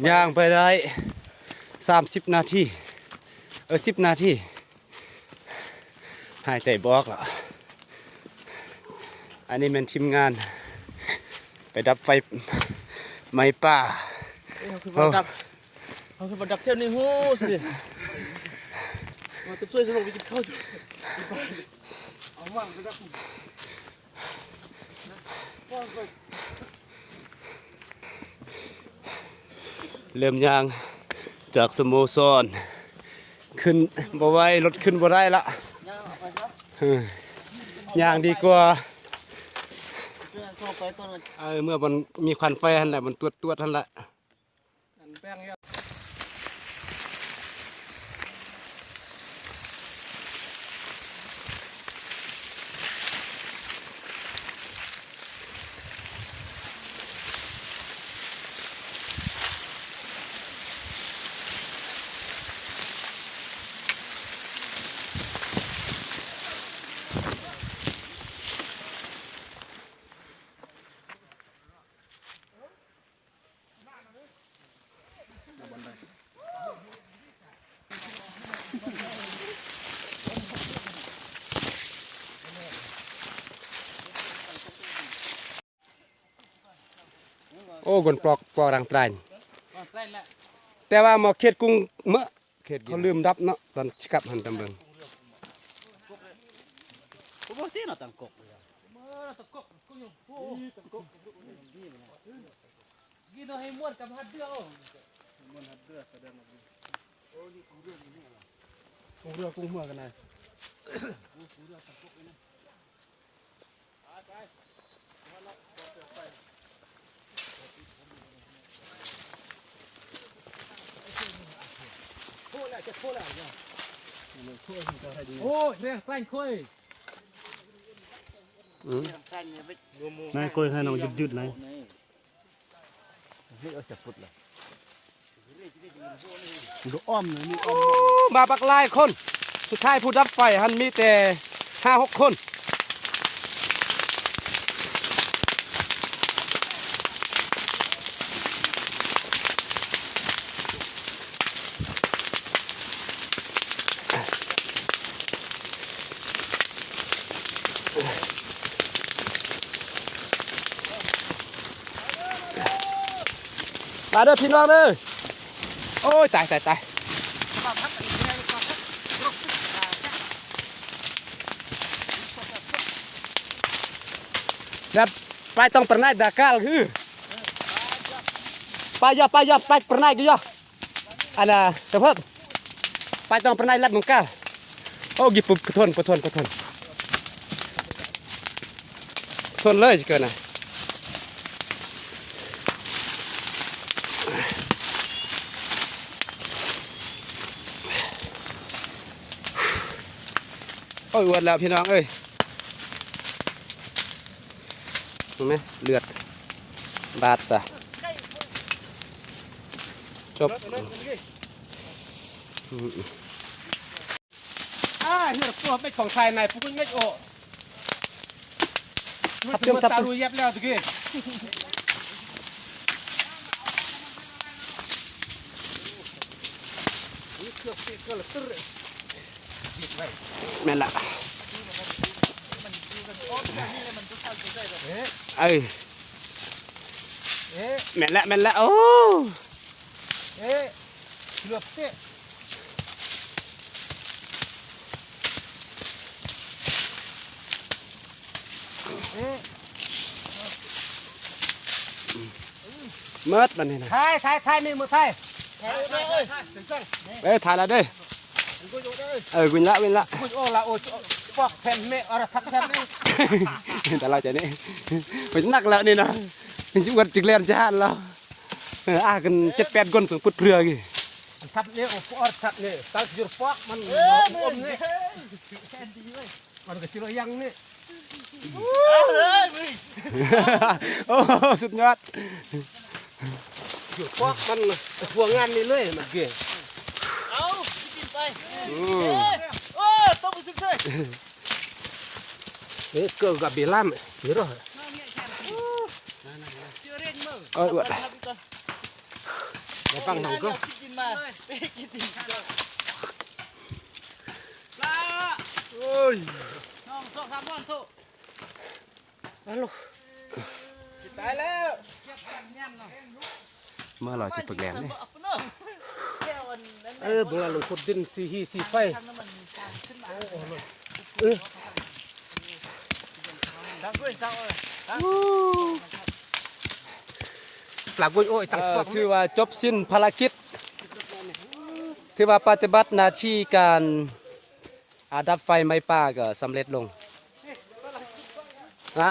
ย่างไปได้30 นาที10 นาทีหายใจบอกแล้วอันนี้เป็นทีมงานไปดับไฟไม้ป่าเขาคือประดับเที่ยวนี่โหสิมาจะช่วยสนุกไปกินข้าวเอาว่างไปดับเริ่มย่างจากสโมสรขึ้นบ่ไหวรถขึ้นบ่ได้ละย่างดีกว่าเมื่อมันมีควันไฟหันแหละมันตัวทันละโอ้กนปลอกรังปลายแต่ว่าหมอเขตกุ้งเมื่อเขตเขาลืมดับเนาะตอนกลับหันตำเบิงผมบอกสิเนาะตังกกตังกกกูอยู่ตังกกกินเอาให้ม้วนกับหัดเดือม้วนหัดเดือแสดงว่าโอ้นี่กุ้งเรือนี่เหรอกุ้งเรือกุ้งหัวกันนะกุ้งเรือตังกกนี่ไปโอ้ยเรื่องแกล้งคุยนายกล้วยให้น้องยืดๆนายนี่เอาจะฟุดเลยดูอ้อมเลยมีอ้อมมาบักลายคนสุดท้ายผู้ดับไฟหันมีแต่5-6 คนมาเด้อพี่น้องเด้อโอ้ยตายนัดไปต้องปernahดากาลคือไปอย่าไปpernah gitu ya ana cepetไปต้องpernah lat mungkal oh gitu petunเลยเกินน่ะโอ้ยวันแล้วพี่น้องเอ้ยเห็นไหมเลือดบาดซะจบเนื้อตัวเป็นของไทยนายพวกคุณไม่โอ้มันจะตาลุยยับแล้วตะกี้แม่นละแม่นละโอ้เลือบเตะเมิดมันนี่นะถ่ายนี่มือถ่ายถ่ายแล้วเด้วินละโอ้ละโอ้ปอกแผ่นเมอรทักแผ่นนี่แต่เราจะนี่เป็นนักแล้วนี่นะเป็นจุดจิกเลียนจานเรากัน7-8 คนสูงพุดเรือกี่ทับเนี่ยโอ้ปอดทับเนี่ยตั้งจุดปอกมันอมเนี่ยมันก็สิเรายังนี่โอ้สุดยอดจุดปอกมันพวงงานนี่เลยมันเกี่ยเอากินไปโอ้ต้องไปช่วยเกิดกับเบลัมเยอะเลยโอ้ย มาฟังหนังก็ กินมาไปกินติ่งปลา โอ้ย น้องสองสามวันโต ฮัลโหล ตายแล้ว เมื่อเราจะปึกแหลมนี่ แก้วอันนั้น เบื่อลงขุดดินสีหีสีไฟ ทำน้ำมันขึ้นมา เออ ดังด้วยเจ้าเอ้ย หลักบุญโอ้ยตั้งชื่อว่าจบสิ้นภารกิจที่ว่าปฏิบัติหน้าที่การดับไฟไม้ป่าก็สำเร็จลงนะ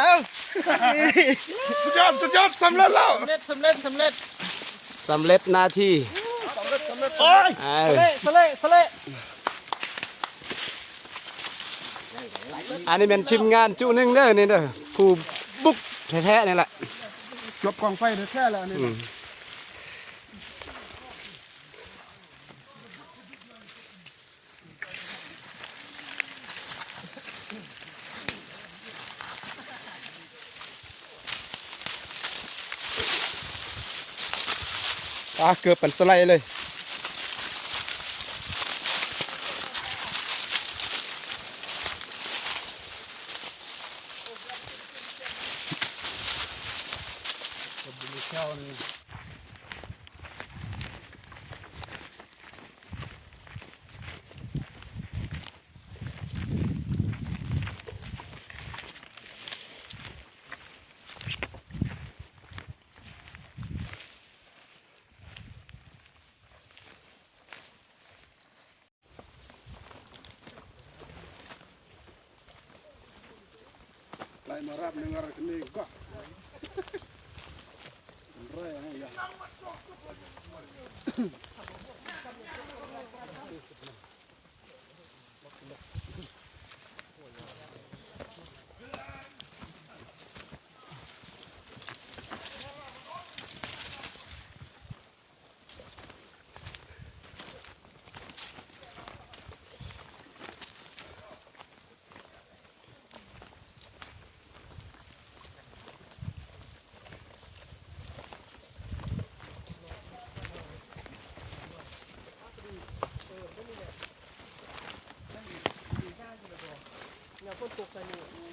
เอาสุดยอดสำเร็จแล้ว สำเร็จสำเร็จสำเร็จ สำเร็จหน้าที่ โอ้ย เอ้ย สเละสเละ อันนี้เป็นชิมงานจุหนึงเด้อนี่เด้อผู้บุกแท้ๆนี่แหละ จบกองไฟแท้ๆแล้วนี่ เกือบเป็นสไลด์เลยไล่มารับหนึ่งอะไรกันนี่ก็ไรให้ยัง เนี่ยคนตกไปนี่